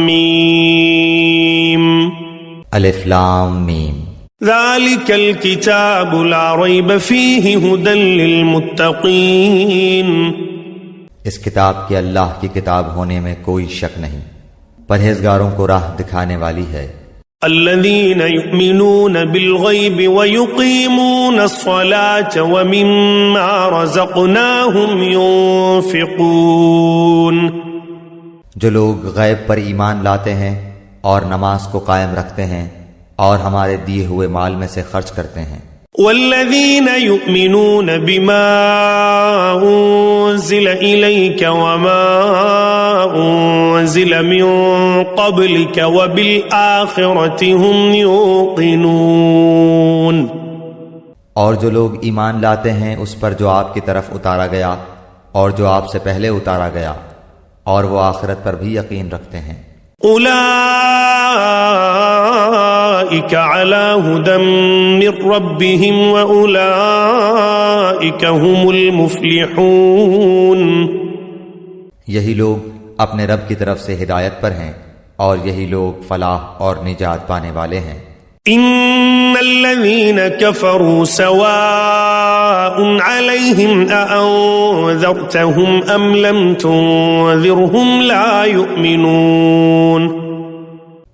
میم الف لام میم ذلك الكتاب لا ريب فيه هدى للمتقين اس کتاب کے اللہ کی کتاب ہونے میں کوئی شک نہیں، پرہیزگاروں کو راہ دکھانے والی ہے۔ الذين يؤمنون بالغيب ويقيمون الصلاة ومما رزقناهم ينفقون جو لوگ غیب پر ایمان لاتے ہیں اور نماز کو قائم رکھتے ہیں اور ہمارے دیے ہوئے مال میں سے خرچ کرتے ہیں۔ والذين يؤمنون بما أنزل إليك وما أنزل من قبلك وبالآخرة هم يوقنون اور جو لوگ ایمان لاتے ہیں اس پر جو آپ کی طرف اتارا گیا اور جو آپ سے پہلے اتارا گیا، اور وہ آخرت پر بھی یقین رکھتے ہیں۔ أولئك على هدى من ربهم وأولئك هم المفلحون یہی لوگ اپنے رب کی طرف سے ہدایت پر ہیں اور یہی لوگ فلاح اور نجات پانے والے ہیں۔ إن الذين كفروا سواء عليهم أأنذرتهم أم لم تنذرهم لا يؤمنون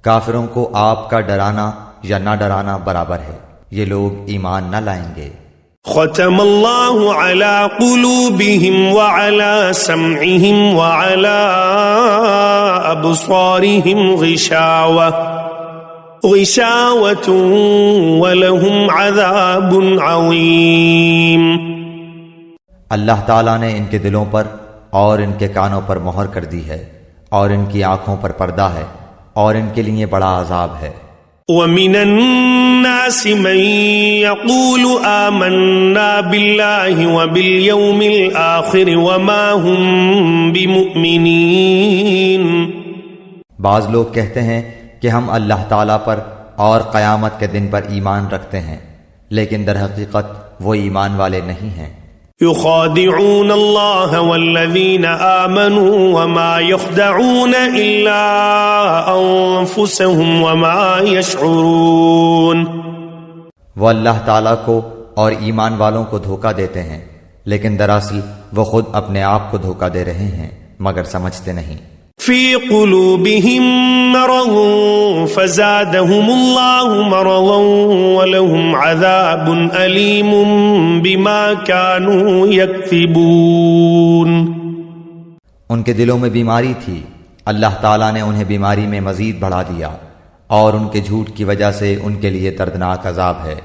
کافروں کو آپ کا ڈرانا یا نہ ڈرانا برابر ہے، یہ لوگ ایمان نہ لائیں گے۔ ختم اللہ علی قلوبہم وعلی سمعہم وعلی ابصارہم غشاوۃ ولہم عذاب عظیم۔ اللہ تعالیٰ نے ان کے دلوں پر اور ان کے کانوں پر مہر کر دی ہے، اور ان کی آنکھوں پر پردہ ہے، اور ان کے لیے بڑا عذاب ہے۔ وَمِنَ النَّاسِ مَن يَقُولُ آمَنَّا بِاللَّهِ وَبِالْيَوْمِ الْآخِرِ وَمَا هُمْ بِمُؤْمِنِينَ بعض لوگ کہتے ہیں کہ ہم اللہ تعالیٰ پر اور قیامت کے دن پر ایمان رکھتے ہیں، لیکن در حقیقت وہ ایمان والے نہیں ہیں۔ يخادعون الله والذين آمنوا وما يخدعون إلا أنفسهم وما يشعرون وہ اللہ تعالیٰ کو اور ایمان والوں کو دھوکہ دیتے ہیں، لیکن دراصل وہ خود اپنے آپ کو دھوکہ دے رہے ہیں مگر سمجھتے نہیں۔ في قلوبهم مرض فزادهم الله مرضا ولهم عذاب أليم بما كانوا يكذبون ان کے دلوں میں بیماری تھی، اللہ تعالیٰ نے انہیں بیماری میں مزید بڑھا دیا، اور ان کے جھوٹ کی وجہ سے ان کے لیے دردناک عذاب ہے۔